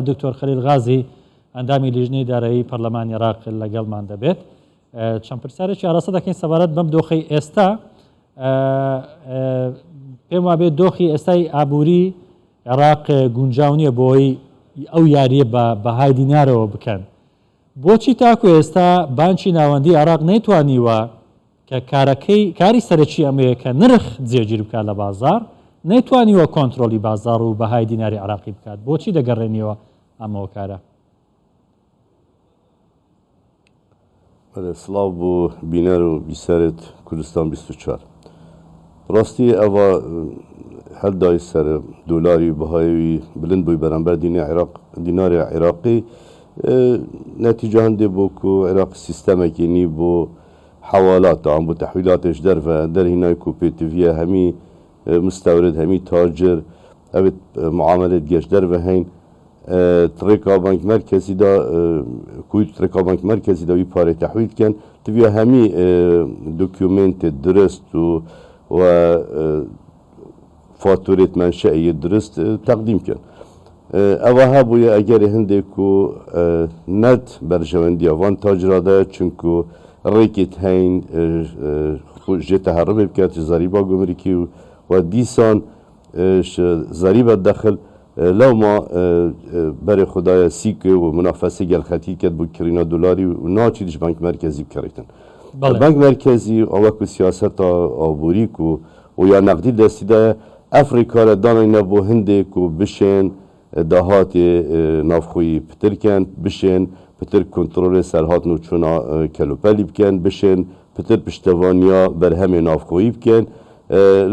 دکتۆر خەلیل غازی ئەندامی لیژنەی دارایی پەرلەمانی عێراق لەگەڵمان دەبێت. چەند پرسیارێکی ئاراستە دەکەین سەبارەت بەم دۆخەی ئێستا. پێم وابێت دۆخی ئێستای ئابووری عێراق گونجاو نییە بۆی ئەو یاریە بە بەهای دینارەوە بکەن. بۆچی تاکو ئێستا بانکی ناوەندی عێراق نەیتوانیوە کە کاری سەرەکی ئەمەیە کە نرخ جێگیر بکات لە بازار، نەیتوانیوە کۆنتترۆلی بازار و بەهای دیناری عێراقی بکات؟ بۆچی دەگەڕێنیەوە ئەمەوە کارە؟ سڵاو بۆ بینەر و بیسەرت کوردستان 24. ڕاستی ئەوە هەردای سەر دۆلاری بەهایوی بلند بووی بەرامبەر دیناری عێراقی نەتیجە هەندێک بۆ کو عێراق سیستەمێکی نی بۆ حواڵات ئەم بۆ تەحویلاتش دەرهینای کو پێتڤە هەمی مستەورد هەمی تاجر ئەوێت معاملێت گەشت دەربهین تڕێکا بانک مرکزیدا کوی تڕێکا بانک مرکزیدا وی پارێ تەحویل کەن تڤە هەمی دۆکیومنتێت درست و فاتورێت منشەیە درست تەقدیم کەن. ئەوە هەبووە ئەگەری هەندێک و نەت بەرژەوەندی ئەوان تاجرادایە چونکو ڕێکێت هەین ژێتە هەڕبێ بکات زاریبا گومرکی و دیسان زاریبە دەخل لەو ما بەرێ خدایە سیکە و منافەسی گەلخەتی کرد بۆ کڕینە دۆلاری و ناچیدش بانک مرکزی بکەڕێتن. بانک مرکزی ئەوەکو سیاسەتا ئابووریک و یا نەقدی دەستیدایە ئەفریقا لە داناینە بۆ هەندێک و بشێن داهاتێ نافخۆیی پترکەن بشێن پتر کۆنتترۆلێ سەرهاتن و چوونا کەلوپەلی بکەن بشێن پتر پشتەوانیا بەرهەمێ نافخۆیی بکەن.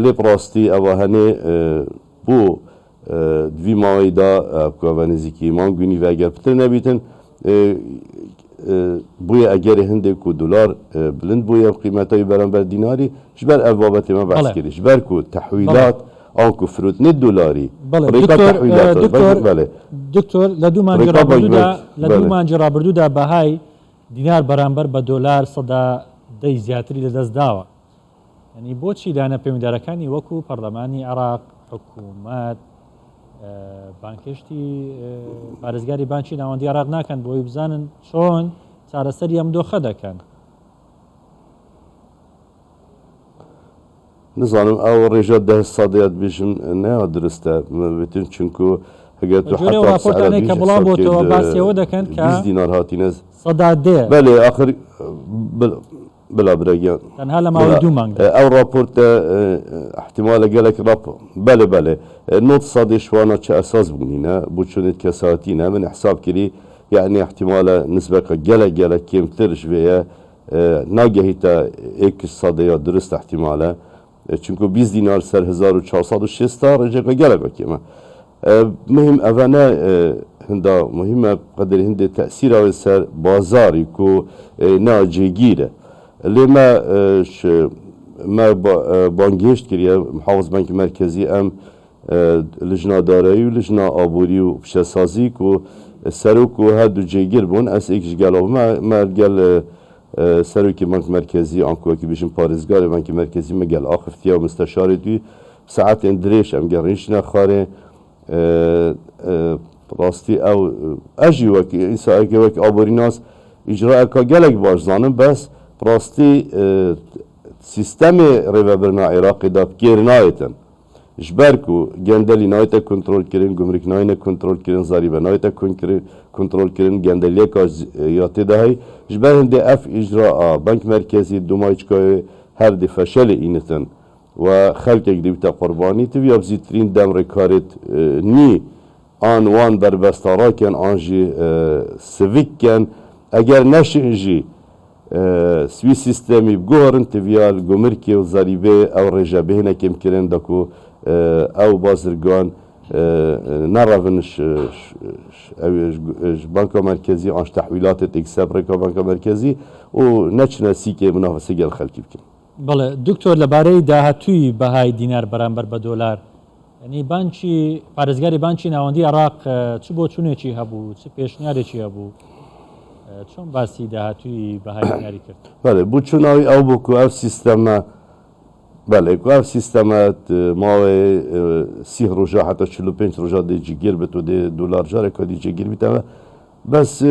لێ ڕاستی ئەوە هەنێ بۆ دوی ماوەیدا کوێ نزیکی مانگوینی وەگەر پتر نەبیتن بووە ئەگەری هەندێک و دلار بلند بووە قیمەتەوی بەرامبەر دیناری ji ber ev babatê me behs kirî ji ber ku tehwîlat an ku firûtinê dolarî دکتۆر لە دوو مانجی ڕابردوودا بەهای دینار بەرامبەر بە دۆلار سەدا دەی زیاتری لەدەست داوە. ینی بۆچی لایەنە پەیوەندیدارەکانی وەکو پەرلەمانی عێراق حکوومەت بانکشتی پارێزگاری بانکی ناوەندی عێراق ناکەن بۆی بزانن چۆن چارەسەری ئەم دۆخە دەکەن؟ نزانم ئەو ڕێژە 10 سادەیەت بێژم نیا درستە بێتن چونکو هەگەر تو راپۆرتانەی کە بڵاو بۆتەوە باسیەوە دەکەن کە 20 دینار هاتینە سەدا دێ بەێ آخر بلا برەگیان تەنها لە ماوەی دوو مانگ ئەو راپۆرتە احتیمالە گەلێک بەێ نۆت سادێ شوانە چه ئەساس بوونینە بۆ چونێت کەساتینە من حساب کردی یعنی احتیمالە نسبەکە گەلە کێمترش وەیە ناگەهیتە ئێک سادەیە درست احتیمالە چونکو 20 دینار سەر 1460 ڕێژەکە گەلەکە کێمە مهم ئەڤانە هەندا مهمە قەدر هەندێک تەسیراوی سەر بازاری و ناجێگیرە لێمە ما بانگهێشت کردە محافظ بانکی مرکزی ئەم لژنا دارایی و لژنا ئابووری و پیشەسازی و سەرۆک و هەردوو جێگیر بوون ئەس ئێکش گەڵ سەرۆکی بانک مرکزی ئەنکۆکی بژم پارێزگاری بانکی مرکزی مەگەل ئاخفتیە و مستەشاری دوی ساعتێن درێژ ئەم گەڕیشتە خوارێ ڕاستی ئەو ئەژی وەکی ئیساەکە وەک ئابووری ناس ئیجراەکە گەلێک باش زانم بەس ڕاستی سیستەمی ڕێبەبرنا عێراقیدا پکێر نایەتن ji ber ku gendelî nayete kontrolkirin gumrîk nayine kontrolkirin zarîbe nayete kontrolkirin gendeliyeka ya tê de hey ji ber hindê ev îcra a bank merkezî dumayçikayê her dê feşelê înitin و xelkek dî bite qurbanî tivya bizîtirîn dem rêkarêt nî an wan berbestaraken an jî sivikken eger neşin jî swî sistemî biguharin tivya gumirkê û zarîbê ew rêje bêhnek emkirin da ku ew bazirgan nerevin ji banka merkezî an ji tehwîlatê têkiseb rêka banka merkezî û neçine sîkê munafesê gel xelkî bikin. بەڵێ دکتۆر لەبارەی داهاتووی بەهای دینار بەرامبەر بە دۆلار ینی بانکی پارێزگاری بانکی ناوەندی عێراق چ بۆ چونێکی هەبوو چ پێشنیارێکی هەبوو چۆن باسی داهاتووی بەهای دیناری کرد؟ بەڵێ بۆ چوناوی ئەو بۆکو ئەو سیستەمە بله اکو سیستمات ماوی 30 روزا حتی 45 روزا دیجی گیر بتو دی دلار جاره که دیجی گیر بیتامه بس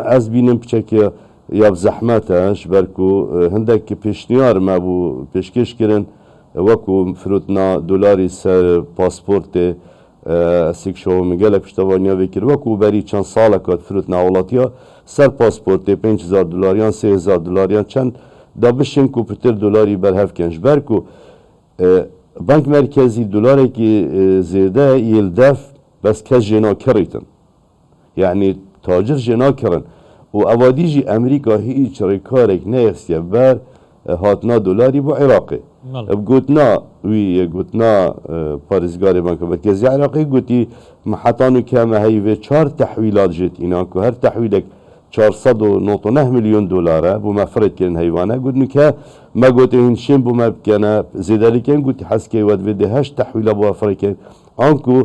از بینم بچه یا زحمتش برکو هندک پیشنیار ما بو پیشکش کردن وکو فروتنا دلاری سر پاسپورت سیکشو میگلک پشتوانیا وکر وکو بری چند سال کات فروتنا اولاتیا سر پاسپورت 5000 دلاریان 3000 دلاریان چند دا بشین کو پتر دلاری برهف کنش برکو بانک مرکزی دلاری که زیده یلدف بس کس جنا کریتن یعنی تاجر جنا کرن و اوادیجی امریکا هیچ ریکارک نیست بر هاتنا دلاری با عراقی بگوتنا گوتنا پارزگار بانک مرکزی عراقی گوتی محطانو که هیوه 4 تحویلات جت اینا که هر تحویلک 409 میلیون دلاره بو مفرد کردن حیوانه گوتنو که ما گوته هنشین بو مبکنه زیداری کن گوتی حسکه ود وده 8 تحویله بو مفرد کردن آنکو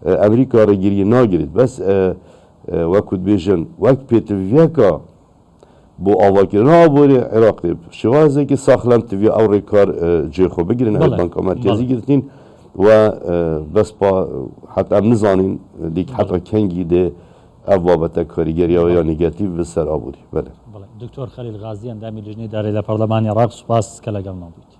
امریکا را گیری ناگیرید بس وقت بیشن وقت پیتویکا بو آواکرنا بوری عراق دیب شوازه که ساخلم توی اوری کار جه خوب بگیرن از بانک مرکزی گرفتین و بس با حتی ام نزانین دیک حتی کنگی ده ابوابت کاریگری و یا نگاتیو بسر آبودی بله دکتور خلیل غازی اندامی لجنه داره لپارلمان عراق سپاس که لگل نبود